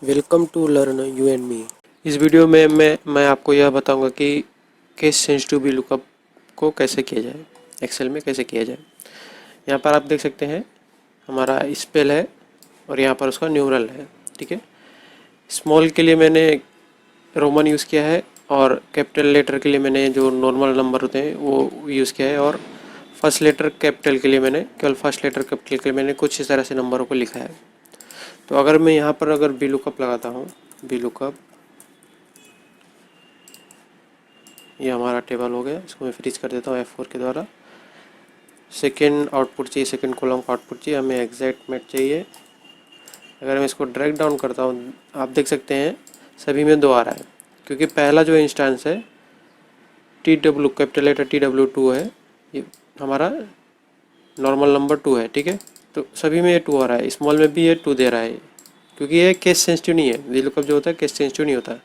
Welcome to learn you and me. इस video में मैं आपको यह बताऊंगा कि केस सेंसिटिव वी लुकअप को कैसे किया जाए, एक्सेल में कैसे किया जाए। यहाँ पर आप देख सकते हैं हमारा स्पेल है और यहाँ पर उसका न्यूमरल है। ठीक है, स्मॉल के लिए मैंने रोमन यूज़ किया है और कैपिटल लेटर के लिए मैंने जो नॉर्मल नंबर होते हैं वो यूज़ किया है, और फर्स्ट लेटर कैपिटल के लिए मैंने केवल फर्स्ट लेटर कैपिटल के लिए मैंने कुछ इस तरह से नंबरों को लिखा है। तो अगर मैं यहाँ पर अगर वी लुकअप लगाता हूँ, वी लुकअप, ये हमारा टेबल हो गया, इसको मैं फ्रीज कर देता हूँ F4 के द्वारा। सेकेंड आउटपुट चाहिए, सेकेंड कॉलम का आउटपुट चाहिए, हमें एग्जैक्ट मैच चाहिए। अगर मैं इसको ड्रैग डाउन करता हूँ, आप देख सकते हैं सभी में 2 आ रहा है, क्योंकि पहला जो इंस्टेंस है TW कैपिटल लेटर TW2 है, ये हमारा नॉर्मल नंबर 2 है। ठीक है, तो सभी में ये 2 आ रहा है, स्मॉल में भी ये 2 दे रहा है, क्योंकि ये केस सेंसिटिव नहीं है। वी लुकअप जो होता है केस सेंसिटिव नहीं होता।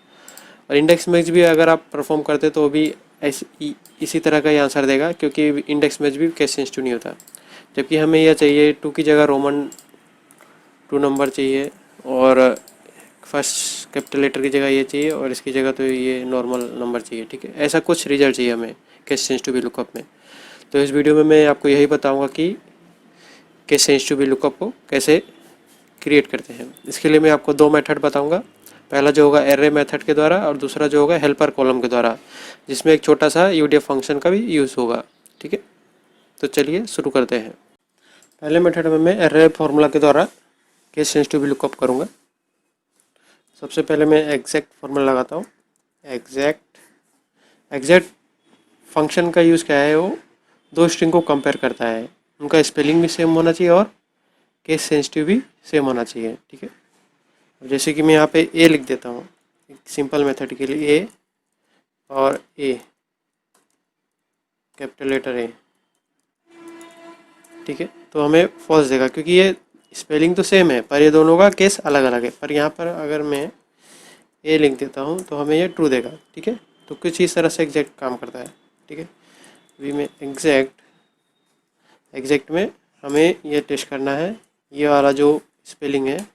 और इंडेक्स मैच भी अगर आप परफॉर्म करते तो भी इसी तरह का ही आंसर देगा, क्योंकि इंडेक्स मैच भी केस सेंसिटिव नहीं होता। जबकि हमें यह चाहिए 2 की जगह रोमन 2 नंबर चाहिए, और फर्स्ट कैपिटल लेटर की जगह ये चाहिए, और इसकी जगह तो ये नॉर्मल नंबर चाहिए। ठीक है, ऐसा कुछ रिजल्ट चाहिए हमें केस सेंसिटिव वी लुकअप में। तो इस वीडियो में मैं आपको यही बताऊँगा कि केस सेंसिटिव वी लुकअप को कैसे क्रिएट करते हैं। इसके लिए मैं आपको 2 मेथड बताऊंगा। पहला जो होगा एरे मेथड के द्वारा, और दूसरा जो होगा हेल्पर कॉलम के द्वारा, जिसमें एक छोटा सा यूडीएफ फंक्शन का भी यूज़ होगा। ठीक है, तो चलिए शुरू करते हैं। पहले मेथड में मैं एरे फॉर्मूला के द्वारा केस सेंसिटिव लुकअप करूँगा। सबसे पहले मैं एग्जैक्ट फॉर्मूला लगाता हूँ। एग्जैक्ट फंक्शन का यूज़ क्या है, वो 2 स्ट्रिंग को कंपेयर करता है, उनका स्पेलिंग भी सेम होना चाहिए और केस सेंसिटिव भी सेम होना चाहिए। ठीक है, जैसे कि मैं यहाँ पे ए लिख देता हूँ, एक सिंपल मेथड के लिए ए, और ए कैपिटल लेटर ए। ठीक है, तो हमें फॉल्स देगा, क्योंकि ये स्पेलिंग तो सेम है पर ये दोनों का केस अलग अलग है। पर यहाँ पर अगर मैं ए लिख देता हूँ तो हमें ये ट्रू देगा। ठीक है, तो कुछ इस तरह से एग्जैक्ट काम करता है। ठीक है, अभी में एग्जैक्ट में हमें ये टेस्ट करना है, ये वाला जो स्पेलिंग है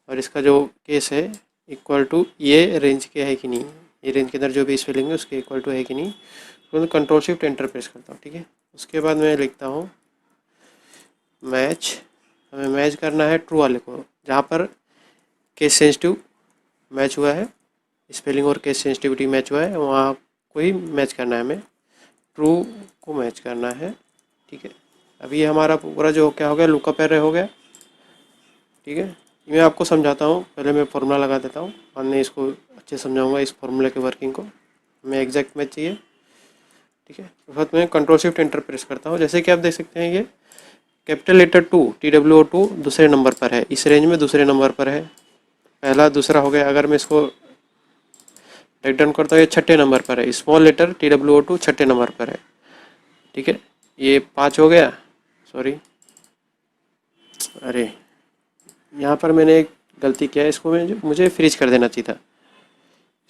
और इसका जो केस है इक्वल टू ये रेंज के है कि नहीं, ये रेंज के अंदर जो भी स्पेलिंग है उसके इक्वल टू है कि नहीं। तो मैं कंट्रोल शिफ्ट एंटर प्रेस करता हूँ। ठीक है, उसके बाद मैं लिखता हूँ मैच, हमें मैच करना है ट्रू वाले को, जहाँ पर केस सेंसिटिव मैच हुआ है, स्पेलिंग और केस सेंसिटिविटी मैच हुआ है, वहाँ को ही मैच करना है, हमें ट्रू को मैच करना है। ठीक है, अभी ये हमारा पूरा जो क्या हो गया, लुकअप एरे हो गया। ठीक है, मैं आपको समझाता हूँ, पहले मैं फॉर्मूला लगा देता हूँ, बाद में इसको अच्छे समझाऊंगा इस फॉर्मूले के वर्किंग को। हमें एग्जैक्ट मैच चाहिए। ठीक है, तो बाद में कंट्रोल शिफ्ट एंटर प्रेस करता हूँ। जैसे कि आप देख सकते हैं ये कैपिटल लेटर 2 TW2 दूसरे नंबर पर है, इस रेंज में दूसरे नंबर पर है, पहला दूसरा हो गया। अगर मैं इसको ब्रेक डाउन करता हूँ, ये 6ठे नंबर पर है, स्मॉल लेटर TW2 6ठे नंबर पर है। ठीक है, ये 5 हो गया, सॉरी, अरे यहाँ पर मैंने एक गलती किया है, इसको मुझे फ्रीज कर देना चाहिए था,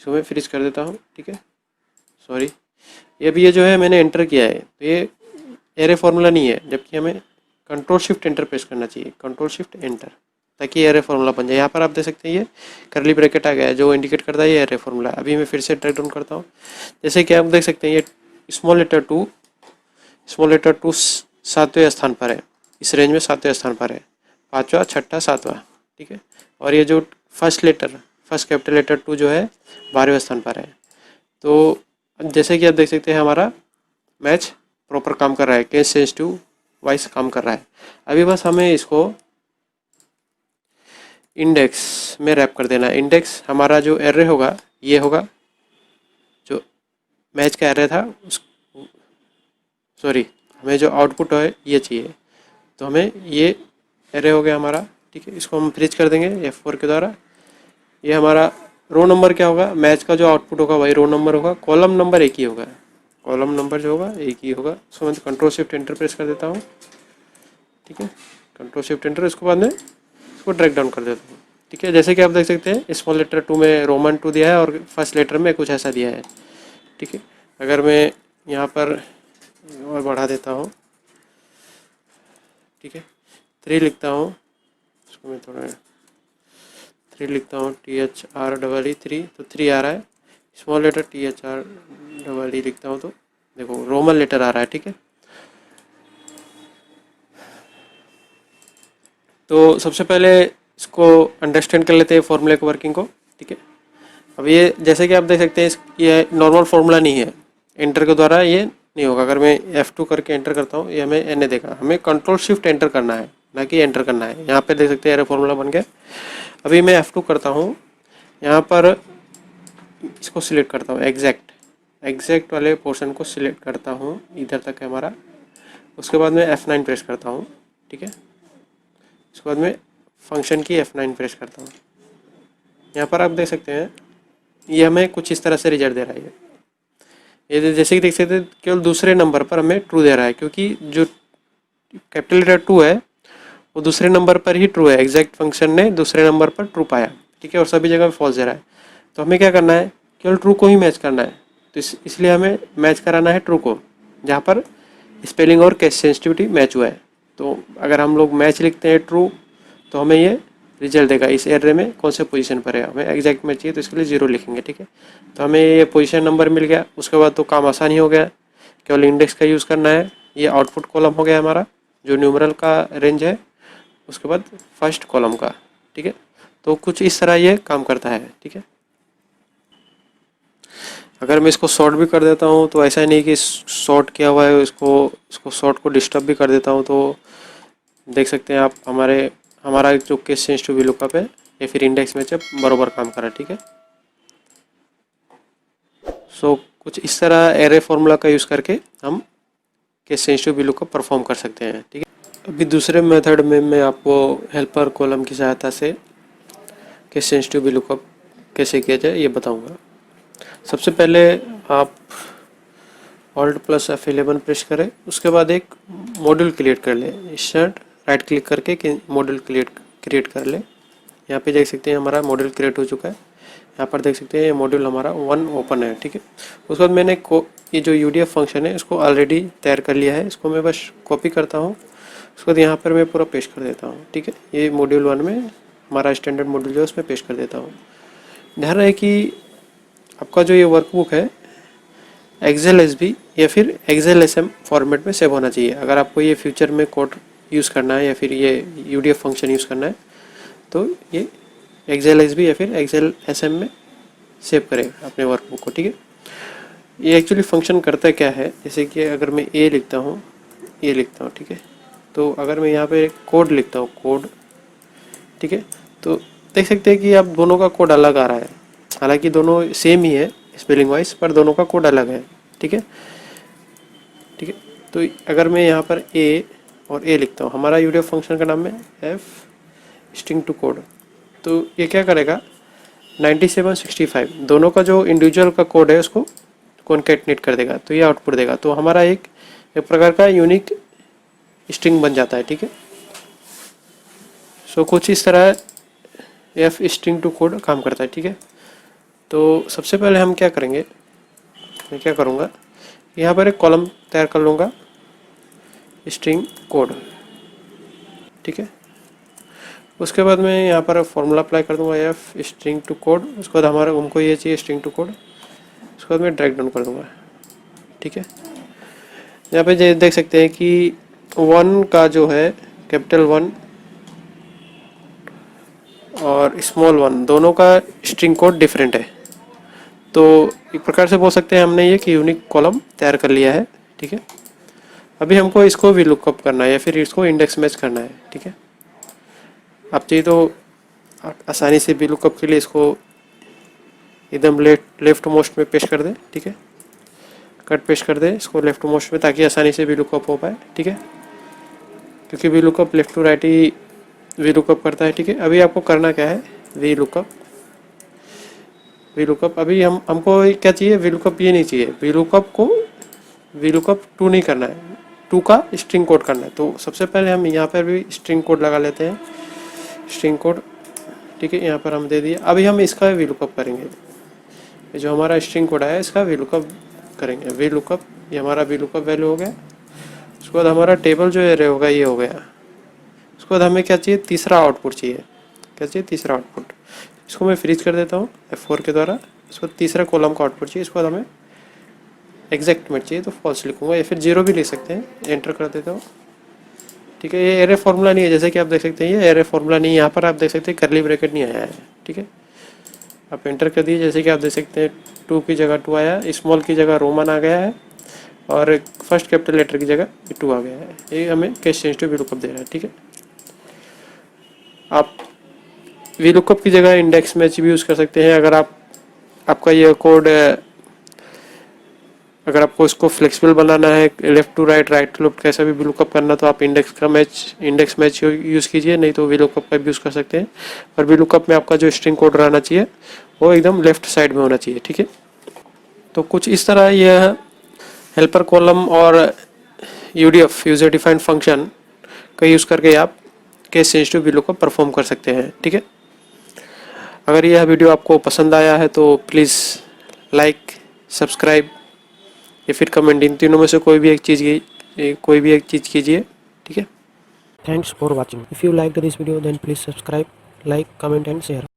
इसको मैं फ्रीज कर देता हूँ। ठीक है, सॉरी, ये भी ये जो है मैंने एंटर किया है, तो ये एरे फॉर्मूला नहीं है, जबकि हमें कंट्रोल शिफ्ट एंटर प्रेस करना चाहिए, कंट्रोल शिफ्ट एंटर, ताकि एरे फॉर्मूला बन जाए। यहाँ पर आप देख सकते हैं ये करली ब्रैकेट आ गया है, जो इंडिकेट करता है ये एरे फॉर्मूला। अभी मैं फिर से ड्रैग डाउन करता हूँ, जैसे कि आप देख सकते हैं ये स्मॉल लेटर टू 7वें स्थान पर है, इस रेंज में 7वें स्थान पर है, 5वां 6ठा 7वां। ठीक है, और ये जो फर्स्ट कैपिटल लेटर 2 जो है 12वें स्थान पर है। तो जैसे कि आप देख सकते हैं हमारा मैच प्रॉपर काम कर रहा है, केस सेंसिटिव वाइज काम कर रहा है। अभी बस हमें इसको इंडेक्स में रैप कर देना है। इंडेक्स हमारा जो एरे होगा ये होगा, जो मैच का एरे था उस, सॉरी, हमें जो आउटपुट है ये चाहिए, तो हमें ये एरे हो गया हमारा। ठीक है, इसको हम फ्रीज कर देंगे F4 के द्वारा। ये हमारा रो नंबर क्या होगा, मैच का जो आउटपुट होगा वही रो नंबर होगा, कॉलम नंबर एक ही होगा, कॉलम नंबर जो होगा एक ही होगा। उसको मैं कंट्रोल शिफ्ट एंटर प्रेस कर देता हूँ। ठीक है, कंट्रोल शिफ्ट एंटर, इसको बाद में इसको ड्रैग डाउन कर देता हूँ। ठीक है, जैसे कि आप देख सकते हैं स्मॉल लेटर 2 में रोमन 2 दिया है और फर्स्ट लेटर में कुछ ऐसा दिया है। ठीक है, अगर मैं यहाँ पर और बढ़ा देता हूँ, ठीक है, 3 लिखता हूँ, इसको मैं थोड़ा 3 लिखता हूँ, THR3, तो 3 आ रहा है। स्मॉल लेटर THR लिखता हूँ तो देखो रोमन लेटर आ रहा है, ठीक है। तो सबसे पहले इसको अंडरस्टैंड कर लेते हैं फॉर्मूले की वर्किंग को, ठीक है। अब ये जैसे कि आप देख सकते हैं ये नॉर्मल फार्मूला नहीं है, एंटर के द्वारा ये नहीं होगा। अगर मैं F2 करके एंटर करता हूँ ये हमें एन देगा, हमें कंट्रोल शिफ्ट एंटर करना है, ना कि एंटर करना है। यहाँ पे देख सकते हैं एरे फॉर्मूला बन गया। अभी मैं F2 करता हूँ, यहाँ पर इसको सिलेक्ट करता हूँ, एग्जैक्ट वाले पोर्शन को सिलेक्ट करता हूँ, इधर तक है हमारा। उसके बाद मैं F9 प्रेस करता हूँ, ठीक है। उसके बाद मैं फंक्शन की F9 प्रेस करता हूँ। यहाँ पर आप देख सकते हैं ये हमें कुछ इस तरह से रिजल्ट दे रहा है। ये जैसे कि देख सकते हैं केवल दूसरे नंबर पर हमें ट्रू दे रहा है, क्योंकि जो कैपिटल लेटर 2 है वो दूसरे नंबर पर ही ट्रू है। एग्जैक्ट फंक्शन ने दूसरे नंबर पर ट्रू पाया, ठीक है, और सभी जगह फॉल्स दे रहा है। तो हमें क्या करना है, केवल ट्रू को ही मैच करना है। तो इसलिए हमें मैच कराना है ट्रू को, जहाँ पर स्पेलिंग और केस सेंसिटिविटी मैच हुआ है। तो अगर हम लोग मैच लिखते हैं ट्रू तो हमें ये रिजल्ट देगा इस एरे में कौन से पोजीशन पर है। हमें एग्जैक्ट मैच चाहिए तो इसके लिए 0 लिखेंगे, ठीक है। तो हमें ये पोजीशन नंबर मिल गया। उसके बाद तो काम आसान ही हो गया, केवल इंडेक्स का यूज़ करना है। ये आउटपुट कॉलम हो गया हमारा जो न्यूमरल का रेंज है, उसके बाद फर्स्ट कॉलम का, ठीक है। तो कुछ इस तरह ये काम करता है, ठीक है। अगर मैं इसको शॉर्ट भी कर देता हूँ तो ऐसा नहीं कि शॉर्ट किया हुआ है, इसको शॉर्ट को डिस्टर्ब भी कर देता हूँ तो देख सकते हैं आप हमारा जो केस सेंसिटिव लुकअप है या फिर इंडेक्स मैचअप बराबर काम कर रहा है, ठीक है। सो कुछ इस तरह एरे फॉर्मूला का यूज़ करके हम केस सेंसिटिव लुकअप परफॉर्म कर सकते हैं, ठीक है। अभी दूसरे मेथड में मैं आपको हेल्पर कॉलम की सहायता से केस सेंसिटिव लुकअप कैसे किया जाए ये बताऊंगा। सबसे पहले आप Alt+F11 प्रेस करें, उसके बाद एक मॉड्यूल क्रिएट कर ले। इंसर्ट राइट क्लिक करके मॉड्यूल क्रिएट कर ले। यहाँ पे देख सकते हैं हमारा मॉड्यूल क्रिएट हो चुका है। यहाँ पर देख सकते हैं ये मॉड्यूल हमारा 1 ओपन है, ठीक है। उसके बाद मैंने ये जो UDF फंक्शन है इसको ऑलरेडी तैयार कर लिया है, इसको मैं बस कॉपी करता हूँ। उसके बाद यहाँ पर मैं पूरा पेस्ट कर देता हूँ, ठीक है। ये मॉड्यूल 1 में हमारा स्टैंडर्ड मॉड्यूल जो है उसमें पेस्ट कर देता हूँ। ध्यान रहे कि आपका जो ये वर्कबुक है XLSB या फिर XLSM फॉर्मेट में सेव होना चाहिए। अगर आपको ये फ्यूचर में कोड यूज़ करना है या फिर ये UDF फंक्शन यूज़ करना है तो ये XLSB या फिर XLSM में सेव करें अपने वर्कबुक को, ठीक है। ये एक्चुअली फंक्शन करता क्या है, जैसे कि अगर मैं ये लिखता हूँ, ठीक है। तो अगर मैं यहाँ पे कोड लिखता हूँ, कोड, ठीक है, तो देख सकते हैं कि अब दोनों का कोड अलग आ रहा है। हालांकि दोनों सेम ही है स्पेलिंग वाइज, पर दोनों का कोड अलग है, ठीक है। तो अगर मैं यहाँ पर A और A लिखता हूँ, हमारा UDF फंक्शन का नाम है F स्ट्रिंग टू कोड। तो ये क्या करेगा, 9765 दोनों का जो इंडिविजुअल का कोड है उसको कॉन्कैटिनेट कर देगा, तो ये आउटपुट देगा। तो हमारा एक प्रकार का यूनिक स्ट्रिंग बन जाता है, ठीक है। सो कुछ इस तरह F स्ट्रिंग टू कोड काम करता है, ठीक है। तो सबसे पहले हम क्या करेंगे, मैं क्या करूँगा, यहाँ पर एक कॉलम तैयार कर लूँगा स्ट्रिंग कोड, ठीक है। उसके बाद मैं यहाँ पर फॉर्मूला अप्लाई कर दूँगा F स्ट्रिंग टू कोड। उसके बाद हमारा हमको ये चाहिए स्ट्रिंग टू कोड। उसके बाद मैं ड्रैग डाउन कर दूँगा, ठीक है। यहाँ पे देख सकते हैं कि 1 का जो है कैपिटल 1 और स्मॉल 1 दोनों का स्ट्रिंग कोड डिफरेंट है। तो एक प्रकार से बोल सकते हैं हमने ये कि यूनिक कॉलम तैयार कर लिया है, ठीक है। अभी हमको इसको भी लुकअप करना है या फिर इसको इंडेक्स मैच करना है, ठीक है। आप चाहिए तो आसानी से भी लुकअप के लिए इसको एकदम लेफ्ट मोस्ट में पेस्ट कर दें, ठीक है। कट पेस्ट कर दें इसको लेफ्ट मोस्ट में ताकि आसानी से भी लुकअप हो पाए, ठीक है। क्योंकि V lookup left to right ही वी लुकअप करता है, ठीक है। अभी आपको करना क्या है, वी लुकअप अभी हमको क्या चाहिए, वी लुकअप ये नहीं चाहिए, वी लुकअप 2 नहीं करना है, 2 का स्ट्रिंग कोड करना है। तो सबसे पहले हम यहाँ पर भी स्ट्रिंग कोड लगा लेते हैं, स्ट्रिंग कोड, ठीक है। यहाँ पर हम दे दिए। अभी हम इसका वी लुकअप करेंगे, जो हमारा स्ट्रिंग कोड आया इसका वी लुकअप करेंगे। वी लुकअप, ये हमारा वी लुकअप वैल्यू हो गया। उसके बाद हमारा टेबल जो एरे होगा ये हो गया। उसके बाद हमें क्या चाहिए, तीसरा आउटपुट चाहिए। क्या चाहिए, तीसरा आउटपुट। इसको मैं फ्रीज कर देता हूँ F4 के द्वारा। इसको तीसरा कॉलम का आउटपुट चाहिए, इसको हमें एग्जैक्ट मैच चाहिए तो फॉल्स लिखूंगा, या फिर 0 भी ले सकते हैं। एंटर कर देता हूँ। ठीक है, ये एरे फॉर्मूला नहीं है, जैसे कि आप देख सकते हैं ये एरे फॉर्मूला नहीं है। यहाँ पर आप देख सकते हैं करली ब्रैकेट नहीं आया है। ठीक है, आप एंटर कर दिए, जैसे कि आप देख सकते हैं 2 की जगह 2 आया, स्मॉल की जगह रोमन आ गया है, और फर्स्ट कैपिटल लेटर की जगह 2 आ गया है। ये हमें केस सेंसिटिव वीलुकअप दे रहा है। ठीक है, आप वीलुकअप की जगह इंडेक्स मैच भी यूज़ कर सकते हैं। अगर आपका ये कोड, अगर आपको इसको फ्लेक्सिबल बनाना है, left to right, right to left, कैसा भी वीलुकअप करना, तो आप इंडेक्स मैच यूज़ कीजिए, नहीं तो वीलुकअप का भी यूज़ कर सकते हैं। और वीलुकअप में आपका जो स्ट्रिंग कोड रहना चाहिए वो एकदम लेफ्ट साइड में होना चाहिए। ठीक है, तो कुछ इस तरह यह हेल्पर कॉलम और यूडीएफ यूजर डिफाइंड फंक्शन का यूज़ करके आप केस सेंसिटिव वीलुकअप परफॉर्म कर सकते हैं। ठीक है, अगर यह वीडियो आपको पसंद आया है तो प्लीज़ लाइक, सब्सक्राइब या फिर कमेंट, इन तीनों में से कोई भी एक चीज़ कीजिए। ठीक है, Thanks for watching. If you liked this video, then please subscribe, like, comment and share.